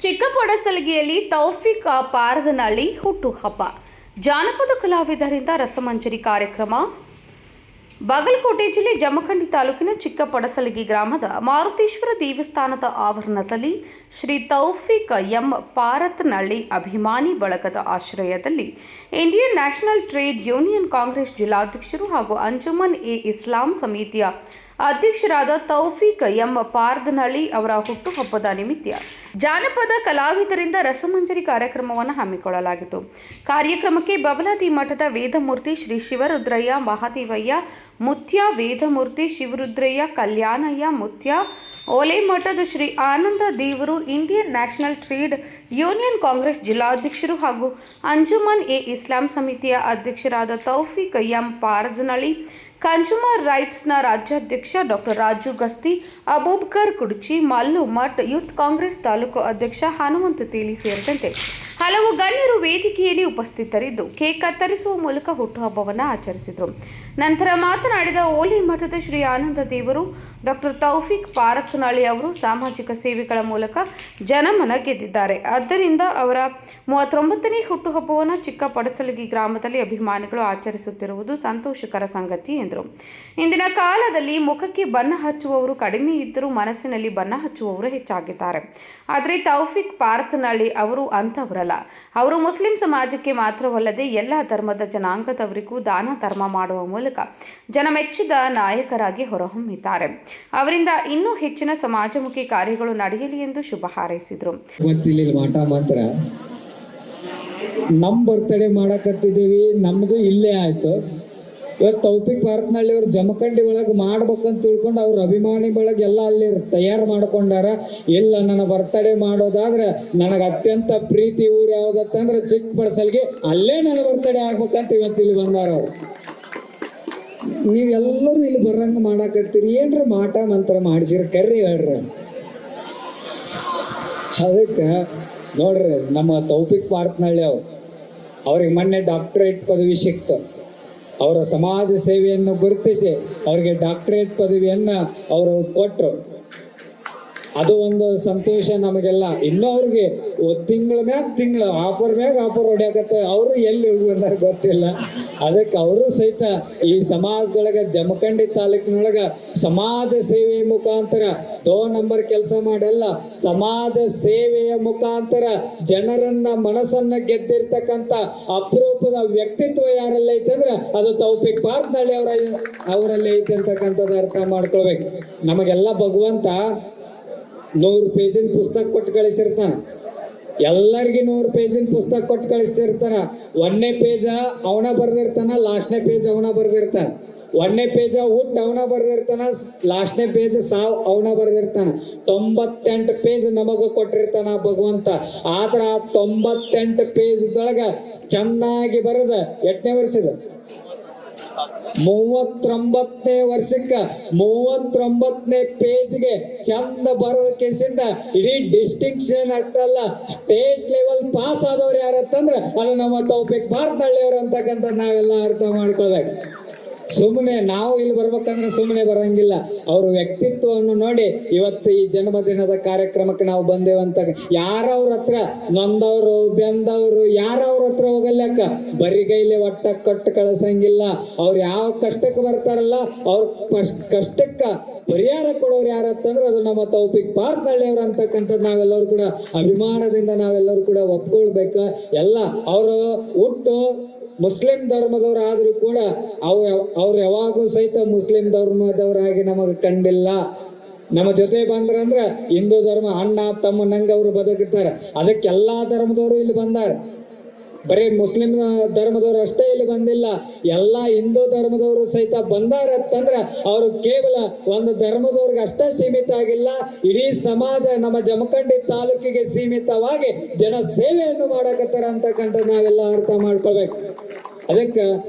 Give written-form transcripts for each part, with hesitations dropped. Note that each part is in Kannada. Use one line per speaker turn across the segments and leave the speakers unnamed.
ಚಿಕ್ಕಪೊಡಸಲಗಿಯಲ್ಲಿ ತೌಫಿಕ್ ಪಾರದನಹಳ್ಳಿ ಹುಟ್ಟುಹಬ್ಬ. ಜಾನಪದ ಕಲಾವಿದರಿಂದ ರಸಮಂಜರಿ ಕಾರ್ಯಕ್ರಮ. ಬಾಗಲಕೋಟೆ ಜಿಲ್ಲೆ ಜಮಖಂಡಿ ತಾಲೂಕಿನ ಚಿಕ್ಕಪೊಡಸಲಗಿ ಗ್ರಾಮದ ಮಾರುತೇಶ್ವರ ದೇವಸ್ಥಾನದ ಆವರಣದಲ್ಲಿ ಶ್ರೀ ತೌಫಿಕ್ ಎಂ ಪಾರದನಹಳ್ಳಿ ಅಭಿಮಾನಿ ಬಳಗದ ಆಶ್ರಯದಲ್ಲಿ Indian National Trade Union Congress ಜಿಲ್ಲಾಧ್ಯಕ್ಷರು ಹಾಗೂ ಅಂಜುಮನ್ ಎ ಇಸ್ಲಾಂ ಸಮಿತಿಯ ಅಧ್ಯಕ್ಷರಾದ ತೌಫಿಕ್ ಎಂ ಪಾರದನಹಳ್ಳಿ ಅವರ ಹುಟ್ಟುಹಬ್ಬದ ನಿಮಿತ್ತ ಜಾನಪದ ಕಲಾವಿದರಿಂದ ರಸಮಂಜರಿ ಕಾರ್ಯಕ್ರಮವನ್ನು ಹಮ್ಮಿಕೊಳ್ಳಲಾಗಿತ್ತು. ಕಾರ್ಯಕ್ರಮಕ್ಕೆ ಬಬಲಾದಿ ಮಠದ ವೇದಮೂರ್ತಿ ಶ್ರೀ ಶಿವರುದ್ರಯ್ಯ ಮಹಾದೇವಯ್ಯ ಮುತ್ಯ, ವೇದಮೂರ್ತಿ ಶಿವರುದ್ರಯ್ಯ ಕಲ್ಯಾಣಯ್ಯ ಮುತ್ಯ, ಓಲೆ ಮಠದ ಶ್ರೀ ಆನಂದ ದೇವರು, Indian National Trade Union Congress ಜಿಲ್ಲಾಧ್ಯಕ್ಷರು ಹಾಗೂ ಅಂಜುಮನ್ ಎ ಇಸ್ಲಾಂ ಸಮಿತಿಯ ಅಧ್ಯಕ್ಷರಾದ ತೌಫಿಕ್ ಎಂ ಪಾರದನಹಳ್ಳಿ, ಕನ್ಸ್ಯೂಮರ್ ರೈಟ್ಸ್ನ ರಾಜ್ಯಾಧ್ಯಕ್ಷ doctor Raju Gasti, Abubakar Kudchi, Mallu Math, youth congress ತಾಲೂಕು ಅಧ್ಯಕ್ಷ ಹನುಮಂತ ತೇಲಿ ಸೇರಿದಂತೆ ಹಲವು ಗಣ್ಯರು ವೇದಿಕೆಯಲ್ಲಿ ಉಪಸ್ಥಿತರಿದ್ದು ಕೇಕ್ ಕತ್ತರಿಸುವ ಮೂಲಕ ಹುಟ್ಟುಹಬ್ಬವನ್ನು ಆಚರಿಸಿದರು. ನಂತರ ಮಾತನಾಡಿದ ಓಲೆ ಮಠದ ಶ್ರೀ ಆನಂದ ದೇವರು, ಡಾಕ್ಟರ್ ತೌಫಿಕ್ ಪಾರದನಹಳ್ಳಿ ಅವರು ಸಾಮಾಜಿಕ ಸೇವೆಗಳ ಮೂಲಕ ಜನಮನ ಗೆದ್ದಿದ್ದಾರೆ. ಆದ್ದರಿಂದ ಅವರ 39ನೇ ಹುಟ್ಟುಹಬ್ಬವನ್ನು ಚಿಕ್ಕಪೊಡಸಲಗಿ ಗ್ರಾಮದಲ್ಲಿ ಅಭಿಮಾನಿಗಳು ಆಚರಿಸುತ್ತಿರುವುದು ಸಂತೋಷಕರ ಸಂಗತಿ ಎಂದರು. ಇಂದಿನ ಕಾಲದಲ್ಲಿ ಮುಖಕ್ಕೆ ಬಣ್ಣ ಹಚ್ಚುವವರು ಕಡಿಮೆ ಇದ್ದರೂ ಮನಸ್ಸಿನಲ್ಲಿ ಬಣ್ಣ ಹಚ್ಚುವವರು ಹೆಚ್ಚಾಗಿದ್ದಾರೆ. ಆದರೆ ತೌಫಿಕ್ ಪಾರದನಹಳ್ಳಿ ಅವರು ಅಂಥವರಲ್ಲ. ಅವರು ಮುಸ್ಲಿಂ ಸಮಾಜಕ್ಕೆ ಮಾತ್ರವಲ್ಲದೆ ಎಲ್ಲ ಧರ್ಮದ ಜನಾಂಗದವರಿಗೂ ದಾನ ಧರ್ಮ ಮಾಡುವ ಮೂಲಕ ಜನಮೆಚ್ಚಿದ ನಾಯಕರಾಗಿ ಹೊರಹೊಮ್ಮಿದ್ದಾರೆ. ಅವರಿಂದ ಇನ್ನೂ ಹೆಚ್ಚಿನ ಸಮಾಜಮುಖಿ ಕಾರ್ಯಗಳು ನಡೆಯಲಿ ಎಂದು ಶುಭ ಹಾರೈಸಿದರು.
ನಮ್ಮ ಬರ್ತಡೇ ಮಾಡಕತ್ತಿದ್ದೀವಿ, ನಮ್ಮದು ಇಲ್ಲೇ ಆಯಿತು. ಇವತ್ತು ತೌಫಿಕ್ ಪಾರದನಹಳ್ಳಿ ಅವ್ರು ಜಮಖಂಡಿ ಒಳಗೆ ಮಾಡ್ಬೇಕಂತ ತಿಳ್ಕೊಂಡು ಅವ್ರ ಅಭಿಮಾನಿ ಬಳಗ ಎಲ್ಲ ಅಲ್ಲಿ ತಯಾರು ಮಾಡ್ಕೊಂಡಾರ. ಇಲ್ಲ, ನನ್ನ ಬರ್ತಡೇ ಮಾಡೋದಾದ್ರೆ ನನಗೆ ಅತ್ಯಂತ ಪ್ರೀತಿ ಊರು ಯಾವುದತ್ತಂದ್ರೆ ಚಿಕ್ಕಪೊಡಸಲಗಿ, ಅಲ್ಲೇ ನನ್ನ ಬರ್ತಡೇ ಆಗ್ಬೇಕಂತ ಇವತ್ತು ಇಲ್ಲಿ ಬಂದಾರ ಅವ್ರು. ನೀವೆಲ್ಲರೂ ಇಲ್ಲಿ ಬರಂಗ ಮಾಡಾಕತ್ತೀರಿ, ಏನ್ರ ಮಾಟ ಮಂತ್ರ ಮಾಡಿಸಿರಿ ಕರ್ರಿ ಹೇಳ್ರಿ. ಅದಕ್ಕೆ ನೋಡ್ರಿ, ನಮ್ಮ ತೌಫಿಕ್ ಪಾರದನಹಳ್ಳಿ ಅವ್ರಿಗೆ ಮೊನ್ನೆ ಡಾಕ್ಟರೇಟ್ ಪದವಿ ಸಿಕ್ತು. ಅವರ ಸಮಾಜ ಸೇವೆಯನ್ನು ಗುರುತಿಸಿ ಅವರಿಗೆ ಡಾಕ್ಟರೇಟ್ ಪದವಿಯನ್ನು ಅವರು ಕೊಟ್ಟರು. ಅದು ಒಂದು ಸಂತೋಷ ನಮಗೆಲ್ಲ. ಇನ್ನೂ ಅವ್ರಿಗೆ ತಿಂಗಳ ಮ್ಯಾಗ ತಿಂಗಳು ಆಫರ್ ಹೊಡ್ಯಾಕತ್ತ. ಅವರು ಎಲ್ಲಿ ಹೋಗ್ಬಂದಾರ ಗೊತ್ತಿಲ್ಲ. ಅದಕ್ಕೆ ಅವರು ಸಹಿತ ಈ ಸಮಾಜದೊಳಗೆ ಜಮಖಂಡಿ ತಾಲೂಕಿನೊಳಗೆ ಸಮಾಜ ಸೇವೆಯ ಮುಖಾಂತರ 2 ನಂಬರ್ ಕೆಲಸ ಮಾಡಲ್ಲ, ಸಮಾಜ ಸೇವೆಯ ಮುಖಾಂತರ ಜನರನ್ನ ಮನಸ್ಸನ್ನ ಗೆದ್ದಿರ್ತಕ್ಕಂಥ ಅಪರೂಪದ ವ್ಯಕ್ತಿತ್ವ ಯಾರಲ್ಲ ಐತಂದ್ರೆ ಅದು ತೌಫಿಕ್ ಪಾರದನಹಳ್ಳಿ ಅವರಲ್ಲಿ ಐತೆ ಅಂತಕ್ಕಂಥದ್ದು ಅರ್ಥ ಮಾಡ್ಕೊಳ್ಬೇಕು. ನಮಗೆಲ್ಲ ಭಗವಂತ 100 ಪೇಜಿನ ಪುಸ್ತಕ ಕೊಟ್ಟು ಕಳಿಸಿರ್ತಾನ. ಎಲ್ಲರಿಗೂ 100 ಪೇಜಿನ ಪುಸ್ತಕ ಕೊಟ್ಟು ಕಳಿಸ್ತಿರ್ತಾನ. 1ನೇ ಪೇಜ ಅವನ ಬರ್ದಿರ್ತಾನ, ಲಾಸ್ಟ್ನೇ ಪೇಜ್ ಅವನ ಬರ್ದಿರ್ತಾನ. 1ನೇ ಪೇಜ ಹುಟ್ಟು ಅವನ ಬರ್ದಿರ್ತಾನ, ಲಾಸ್ಟ್ನೇ ಪೇಜ್ ಸಾವು ಅವನ ಬರ್ದಿರ್ತಾನ. 98 ಪೇಜ್ ನಮಗ ಕೊಟ್ಟಿರ್ತಾನ ಭಗವಂತ. ಆದ್ರ ಆ 98 ಪೇಜ್ದೊಳಗ ಚೆನ್ನಾಗಿ ಬರದ 8ನೇ ವರ್ಷದ 39ನೇ ವರ್ಷಕ್ಕೆ 39ನೇ ಪೇಜ್ಗೆ ಚಂದ ಬರೋ ಕೇಸಿಂದ ಇಡೀ ಡಿಸ್ಟಿಂಕ್ಷನ್ ಅಷ್ಟಲ್ಲ, ಸ್ಟೇಟ್ ಲೆವೆಲ್ ಪಾಸ್ ಆದವ್ರು ಯಾರತ್ತಂದ್ರೆ ಅದು ನಮ್ಮ ತೌಫಿಕ್ ಪಾರದನಹಳ್ಳಿ ಅವರು ಅಂತಕ್ಕಂಥ ನಾವೆಲ್ಲ ಅರ್ಥ ಮಾಡ್ಕೊಳ್ಬೇಕು. ಸುಮ್ಮನೆ ನಾವು ಇಲ್ಲಿ ಬರ್ಬೇಕಂದ್ರೆ ಸುಮ್ಮನೆ ಬರಂಗಿಲ್ಲ. ಅವ್ರ ವ್ಯಕ್ತಿತ್ವವನ್ನು ನೋಡಿ ಇವತ್ತು ಈ ಜನ್ಮದಿನದ ಕಾರ್ಯಕ್ರಮಕ್ಕೆ ನಾವು ಬಂದೇವಂತ. ಯಾರವ್ರ ಹತ್ರ ನೊಂದವ್ರು ಬೆಂದವ್ರು ಯಾರವ್ರ ಹತ್ರ ಹೋಗಲ್ಲಕ್ಕ, ಬರಿಗೈಲಿ ಒಟ್ಟ ಕೊಟ್ಟು ಕಳಿಸಂಗಿಲ್ಲ. ಅವ್ರು ಯಾವ ಕಷ್ಟಕ್ಕೆ ಬರ್ತಾರಲ್ಲ ಅವ್ರ ಕಷ್ಟಕ್ಕೆ ಪರಿಹಾರ ಕೊಡೋರು ಯಾರತ್ತಂದ್ರೆ ಅದು ನಮ್ಮ ತೌಫಿಕ್ ಪಾರದನಹಳ್ಳಿ ಅವ್ರು ಅಂತಕ್ಕಂಥದ್ದು ನಾವೆಲ್ಲರೂ ಕೂಡ ಅಭಿಮಾನದಿಂದ ನಾವೆಲ್ಲರೂ ಕೂಡ ಒಪ್ಕೊಳ್ಬೇಕು. ಎಲ್ಲ ಅವರು ಹುಟ್ಟು ಮುಸ್ಲಿಂ ಧರ್ಮದವ್ರು ಆದ್ರೂ ಕೂಡ ಅವ್ರು ಯಾವಾಗೂ ಸಹಿತ ಮುಸ್ಲಿಂ ಧರ್ಮದವರಾಗಿ ನಮಗೆ ಕಂಡಿಲ್ಲ. ನಮ್ಮ ಜೊತೆ ಬಂದ್ರಂದ್ರ ಹಿಂದೂ ಧರ್ಮ ಅಣ್ಣ ತಮ್ಮನಂಗ ಅವರು ಬದುಕಿರ್ತಾರೆ. ಅದಕ್ಕೆ ಎಲ್ಲಾ ಧರ್ಮದವರು ಇಲ್ಲಿ ಬಂದಾರ. ಬರೀ ಮುಸ್ಲಿಂ ಧರ್ಮದವರು ಅಷ್ಟೇ ಇಲ್ಲಿ ಬಂದಿಲ್ಲ, ಎಲ್ಲಾ ಹಿಂದೂ ಧರ್ಮದವರು ಸಹಿತ ಬಂದಾರತ್ತಂದ್ರ ಅವರು ಕೇವಲ ಒಂದು ಧರ್ಮದವ್ರಿಗೆ ಅಷ್ಟೇ ಸೀಮಿತ ಆಗಿಲ್ಲ, ಇಡೀ ಸಮಾಜ ನಮ್ಮ ಜಮಖಂಡಿ ತಾಲೂಕಿಗೆ ಸೀಮಿತವಾಗಿ ಜನ ಸೇವೆಯನ್ನು ಮಾಡಕತ್ತಾರ ಅಂತಕ್ಕಂಥ ನಾವೆಲ್ಲ ಅರ್ಥ ಮಾಡ್ಕೊಳ್ಬೇಕು. ಅದಕ್ಕೆ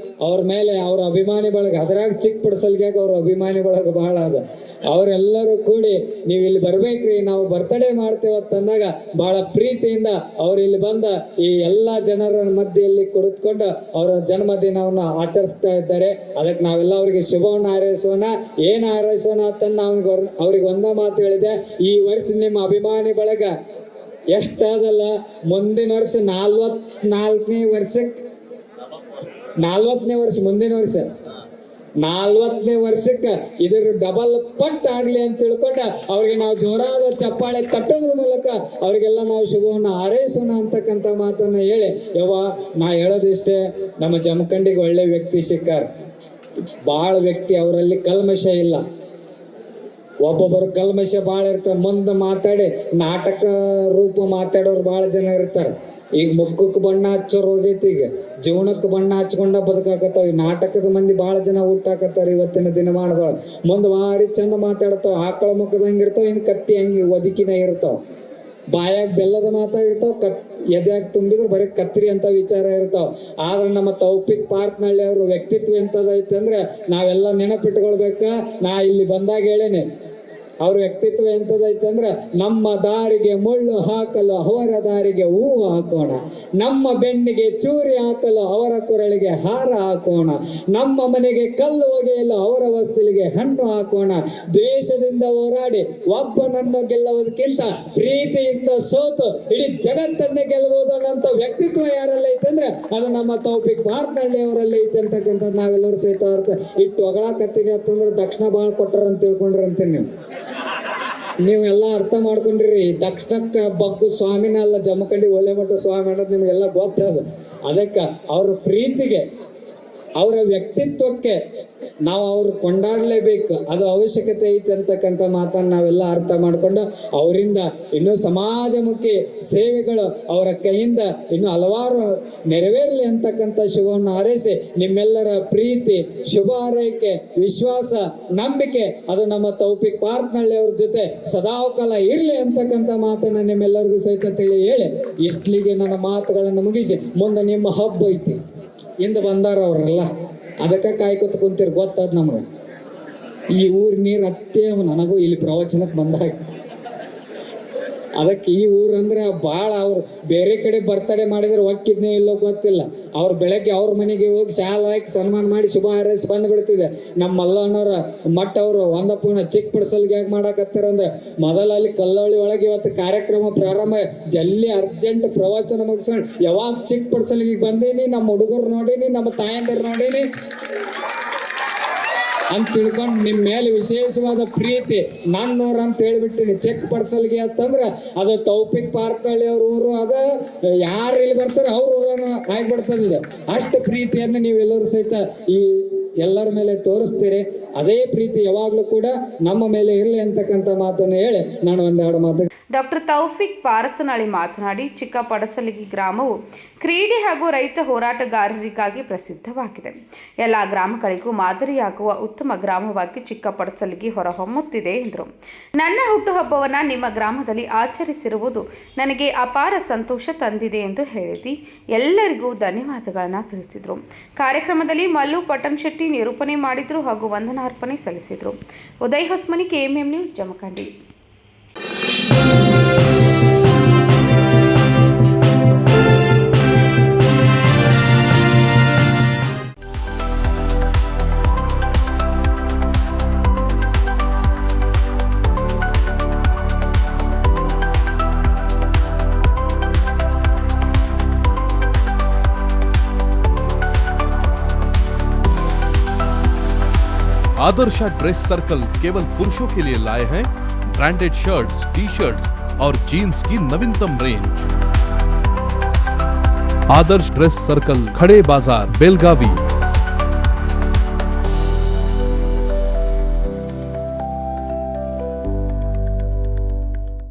ಅವ್ರ ಮೇಲೆ ಅವ್ರ ಅಭಿಮಾನಿ ಬಳಗ, ಅದ್ರಾಗ ಚಿಕ್ಕಪೊಡಸಲಗಿಯಾಗ ಅವ್ರ ಅಭಿಮಾನಿ ಬಳಗ ಬಹಳ ಅದ. ಅವರೆಲ್ಲರೂ ಕೂಡಿ ನೀವು ಇಲ್ಲಿ ಬರ್ಬೇಕ್ರಿ, ನಾವು ಬರ್ತಡೇ ಮಾಡ್ತೇವತ್ತಂದಾಗ ಬಹಳ ಪ್ರೀತಿಯಿಂದ ಅವ್ರು ಇಲ್ಲಿ ಬಂದ ಈ ಎಲ್ಲ ಜನರ ಮಧ್ಯೆಯಲ್ಲಿ ಕುಳಿತುಕೊಂಡು ಅವರ ಜನ್ಮದಿನವನ್ನು ಆಚರಿಸ್ತಾ ಇದ್ದಾರೆ. ಅದಕ್ಕೆ ನಾವೆಲ್ಲ ಅವ್ರಿಗೆ ಶುಭವನ್ನು ಹಾರೈಸೋಣ. ಏನು ಹಾರೈಸೋಣ ಅಂತ ಅವ್ರಿಗೆ ಒಂದ ಮಾತು ಹೇಳಿದೆ, ಈ ವರ್ಷ ನಿಮ್ಮ ಅಭಿಮಾನಿ ಬಳಗ ಎಷ್ಟಾದಲ್ಲ ಮುಂದಿನ ವರ್ಷ 44ನೇ ವರ್ಷಕ್ಕೆ 40ನೇ ವರ್ಷ ಮುಂದಿನ ವರ್ಷ 40ನೇ ವರ್ಷಕ್ಕೆ ಇದ್ರ ಡಬಲ್ ಪಟ್ ಆಗ್ಲಿ ಅಂತ ತಿಳ್ಕೊಂಡ ಅವ್ರಿಗೆ ನಾವು ಜೋರಾದ ಚಪ್ಪಾಳೆ ತಟ್ಟೋದ್ರ ಮೂಲಕ ಅವ್ರಿಗೆಲ್ಲ ನಾವು ಶುಭವನ್ನು ಹಾರೈಸೋಣ ಅಂತಕ್ಕಂಥ ಮಾತನ್ನ ಹೇಳಿ ನಾ ಹೇಳೋದಿಷ್ಟೇ, ನಮ್ಮ ಜಮಖಂಡಿಗೆ ಒಳ್ಳೆ ವ್ಯಕ್ತಿ ಸಿಕ್ಕಾರ. ಭಾಳ ವ್ಯಕ್ತಿ ಅವರಲ್ಲಿ ಕಲ್ಮಶ ಇಲ್ಲ. ಒಬ್ಬೊಬ್ಬರು ಕಲ್ಮಶ ಭಾಳ ಇರ್ತಾರೆ. ಮುಂದೆ ಮಾತಾಡಿ ನಾಟಕ ರೂಪ ಮಾತಾಡೋರು ಭಾಳ ಜನ ಇರ್ತಾರೆ. ಈಗ ಮುಖಕ್ಕೆ ಬಣ್ಣ ಹಚ್ಚೋರು ಹೋಗೈತಿ, ಈಗ ಜೀವನಕ್ಕೆ ಬಣ್ಣ ಹಚ್ಕೊಂಡ ಬದುಕಾಕತ್ತಾವ. ಈ ನಾಟಕದ ಮಂದಿ ಭಾಳ ಜನ ಹುಟ್ಟಾಕತ್ತಾರ ಇವತ್ತಿನ ದಿನಮಾನದೊಳಗೆ. ಮುಂದೆ ಭಾರಿ ಚಂದ ಮಾತಾಡ್ತಾವ. ಆಕಳ ಮುಖದ ಹಂಗಿರ್ತಾವ, ಇನ್ನು ಕತ್ತಿ ಹಂಗಿ ಒದಕಿನ ಇರ್ತಾವ. ಬಾಯಾಗ ಬೆಲ್ಲದ ಮಾತಾಡಿರ್ತಾವ, ಎದ್ಯಾಗ ತುಂಬಿದ್ರೆ ಬರೀ ಕತ್ರಿ ಅಂತ ವಿಚಾರ ಇರ್ತಾವ. ಆದ್ರೆ ನಮ್ಮ ತೌಫಿಕ್ ಪಾರ್ಕ್ನಳ್ಳಿ ಅವ್ರ ವ್ಯಕ್ತಿತ್ವ ಎಂತದೈತೆ ಅಂದ್ರೆ ನಾವೆಲ್ಲ ನೆನಪಿಟ್ಕೊಳ್ಬೇಕ. ನಾ ಇಲ್ಲಿ ಬಂದಾಗ ಹೇಳೇನೆ, ಅವ್ರ ವ್ಯಕ್ತಿತ್ವ ಎಂತದೈತೆ ಅಂದ್ರೆ, ನಮ್ಮ ದಾರಿಗೆ ಮುಳ್ಳು ಹಾಕಲು ಅವರ ದಾರಿಗೆ ಹೂವು ಹಾಕೋಣ, ನಮ್ಮ ಬೆನ್ನಿಗೆ ಚೂರಿ ಹಾಕಲು ಅವರ ಕೊರಳಿಗೆ ಹಾರ ಹಾಕೋಣ, ನಮ್ಮ ಮನೆಗೆ ಕಲ್ಲು ಒಗೆಯಲು ಅವರ ವಸ್ತುಲಿಗೆ ಹಣ್ಣು ಹಾಕೋಣ, ದ್ವೇಷದಿಂದ ಹೋರಾಡಿ ಒಬ್ಬನನ್ನು ಗೆಲ್ಲುವುದಕ್ಕಿಂತ ಪ್ರೀತಿಯಿಂದ ಸೋತು ಇಡೀ ಜಗತ್ತನ್ನೇ ಗೆಲ್ಲಬಹುದು ಅನ್ನೋಂಥ ವ್ಯಕ್ತಿತ್ವ ಯಾರಲ್ಲಿ ಐತೆ ಅಂದ್ರೆ ಅದು ನಮ್ಮ ತೌಫಿಕ್ ಪಾರ್ಕ್ನಳ್ಳಿ ಅವರಲ್ಲಿ ಐತೆ ಅಂತಕ್ಕಂಥದ್ದು ನಾವೆಲ್ಲರೂ ಸಹಿತ ಇಟ್ಟು ಹೊಗಳಾಕತ್ತೀವಿ ಅಂತಂದ್ರೆ ದಕ್ಷಿಣ ಭಾಳ ಕೊಟ್ಟರ ಅಂತ ತಿಳ್ಕೊಂಡ್ರಂತೆ. ನೀವೆಲ್ಲ ಅರ್ಥ ಮಾಡ್ಕೊಂಡ್ರಿ. ದಕ್ಷಿಣಕ್ಕೆ ಬಗ್ಗು ಸ್ವಾಮಿನ ಅಲ್ಲ, ಜಮಖಂಡಿ ಒಳ್ಳೆ ಮಠ ಸ್ವಾಮಿ ಅನ್ನೋದು ನಿಮಗೆಲ್ಲ ಗೊತ್ತದ. ಅದಕ್ಕೆ ಅವ್ರ ಪ್ರೀತಿಗೆ, ಅವರ ವ್ಯಕ್ತಿತ್ವಕ್ಕೆ ನಾವು ಅವ್ರು ಕೊಂಡಾಡಲೇಬೇಕು, ಅದು ಅವಶ್ಯಕತೆ ಐತೆ ಅಂತಕ್ಕಂಥ ಮಾತನ್ನು ನಾವೆಲ್ಲ ಅರ್ಥ ಮಾಡಿಕೊಂಡು ಅವರಿಂದ ಇನ್ನೂ ಸಮಾಜಮುಖಿ ಸೇವೆಗಳು ಅವರ ಕೈಯಿಂದ ಇನ್ನೂ ಹಲವಾರು ನೆರವೇರಲಿ ಅಂತಕ್ಕಂಥ ಶುಭವನ್ನು ಹಾರೈಸಿ ನಿಮ್ಮೆಲ್ಲರ ಪ್ರೀತಿ, ಶುಭ ಹಾರೈಕೆ, ವಿಶ್ವಾಸ, ನಂಬಿಕೆ ಅದು ನಮ್ಮ ತೌಫಿಕ್ ಪಾರ್ಕ್ನಳ್ಳಿ ಅವ್ರ ಜೊತೆ ಸದಾಕಾಲ ಇರಲಿ ಅಂತಕ್ಕಂಥ ಮಾತನ್ನು ನಿಮ್ಮೆಲ್ಲರಿಗೂ ಸಹಿತ ತಿಳಿ ಹೇಳಿ ಇಷ್ಟಲಿಗೆ ನನ್ನ ಮಾತುಗಳನ್ನು ಮುಗಿಸಿ ಮುಂದೆ ನಿಮ್ಮ ಹಬ್ಬ ಐತಿ. ಇಂದ ಬಂದಾರ ಅವರೆಲ್ಲ, ಅದಕ್ಕೆ ಕಾಯ್ಕೊತ ಕುಂತೀರಿ ಗೊತ್ತಾದ ನಮಗೆ. ಈ ಊರ್ ನೀರು ಅಟ್ಟೆ ನನಗೂ ಇಲ್ಲಿ ಪ್ರವಚನಕ್ಕೆ ಬಂದಾಗ ಅದಕ್ಕೆ ಈ ಊರಂದ್ರೆ ಭಾಳ ಅವ್ರು ಬೇರೆ ಕಡೆ ಬರ್ತಡೇ ಮಾಡಿದ್ರೆ ಒಕ್ಕಿದ್ನೋ ಇಲ್ಲೋ ಗೊತ್ತಿಲ್ಲ. ಅವ್ರು ಬೆಳಗ್ಗೆ ಅವ್ರ ಮನೆಗೆ ಹೋಗಿ ಶಾಲೆ ಹಾಕಿ ಸನ್ಮಾನ ಮಾಡಿ ಶುಭ ಹಾರೈಸಿ ಬಂದ್ಬಿಡ್ತಿದೆ. ನಮ್ಮ ಮಲ್ಲಣ್ಣವ್ರ ಮಟ್ಟ ಅವರು ಒಂದಪ್ಪನ ಚಿಕ್ಕ ಪಡಿಸಲ್ಗೆ ಹೇಗೆ ಮಾಡಾಕತ್ತಾರ ಅಂದ್ರೆ ಮೊದಲ ಅಲ್ಲಿ ಕಲ್ಲಳ್ಳಿ ಒಳಗೆ ಇವತ್ತು ಕಾರ್ಯಕ್ರಮ ಪ್ರಾರಂಭ ಜಲ್ದಿ ಅರ್ಜೆಂಟ್ ಪ್ರವಚನ ಮುಗಿಸ್ಕೊಂಡು ಯಾವಾಗ ಚಿಕ್ಕ ಪಡಿಸಲ್ಗೆ ಬಂದೀನಿ, ನಮ್ಮ ಹುಡುಗರು ನೋಡೀನಿ, ನಮ್ಮ ತಾಯಂದಿರು ನೋಡೀನಿ ಅಂತ ತಿಳ್ಕೊಂಡು ನಿಮ್ಮ ಮೇಲೆ ವಿಶೇಷವಾದ ಪ್ರೀತಿ ನನ್ನೂರು ಅಂತ ಹೇಳ್ಬಿಟ್ಟಿನಿ. ಚೆಕ್ ಪಡಿಸಲ್ಗೆ ಅಂತಂದ್ರೆ ಅದು ತೌಫಿಕ್ ಪಾರ್ಕ್ನಳ್ಳಿ ಅವ್ರ ಊರು, ಅದ ಯಾರು ಇಲ್ಲಿ ಬರ್ತಾರೆ ಅವ್ರ ಊರನ್ನು ಆಗ್ಬಿಡ್ತದೆ. ಅಷ್ಟು ಪ್ರೀತಿಯನ್ನು ನೀವೆಲ್ಲರೂ ಸಹಿತ ಈ ಎಲ್ಲರ ಮೇಲೆ ತೋರಿಸ್ತೀರಿ. ಅದೇ ಪ್ರೀತಿ ಯಾವಾಗಲೂ ಕೂಡ ನಮ್ಮ ಮೇಲೆ ಇರಲಿ ಅಂತಕ್ಕಂಥ ಮಾತನ್ನು ಹೇಳಿ ನಾನು ಒಂದೆರಡು ಮಾತು.
ಡಾಕ್ಟರ್ ತೌಫಿಕ್ ಪಾರತನಳ್ಳಿ ಮಾತನಾಡಿ, ಚಿಕ್ಕ ಪಡಸಲಗಿ ಗ್ರಾಮವು ಕ್ರೀಡೆ ಹಾಗೂ ರೈತ ಹೋರಾಟಗಾರರಿಗಾಗಿ ಪ್ರಸಿದ್ಧವಾಗಿದೆ. ಎಲ್ಲ ಗ್ರಾಮಗಳಿಗೂ ಮಾದರಿಯಾಗುವ ಉತ್ತಮ ಗ್ರಾಮವಾಗಿ ಚಿಕ್ಕ ಪಡಸಲಗಿ ಹೊರಹೊಮ್ಮುತ್ತಿದೆ ಎಂದರು. ನನ್ನ ಹುಟ್ಟುಹಬ್ಬವನ್ನು ನಿಮ್ಮ ಗ್ರಾಮದಲ್ಲಿ ಆಚರಿಸಿರುವುದು ನನಗೆ ಅಪಾರ ಸಂತೋಷ ತಂದಿದೆ ಎಂದು ಹೇಳಿದಿ. ಎಲ್ಲರಿಗೂ ಧನ್ಯವಾದಗಳನ್ನು ತಿಳಿಸಿದರು. ಕಾರ್ಯಕ್ರಮದಲ್ಲಿ ಮಲ್ಲು ಪಟ್ಟಣಶೆಟ್ಟಿ ನಿರೂಪಣೆ ಮಾಡಿದರು ಹಾಗೂ ವಂದನಾರ್ಪಣೆ ಸಲ್ಲಿಸಿದರು. Uday Hosmani, KMM news, Jamkhandi.
Adarsh dress circle केवल पुरुषों के लिए लाए हैं ब्रांडेड शर्ट्स, टी-शर्ट्स और जीन्स की नवीनतम रेंज। आदर्श ड्रेस सर्कल, खड़े बाजार, बेलगावी।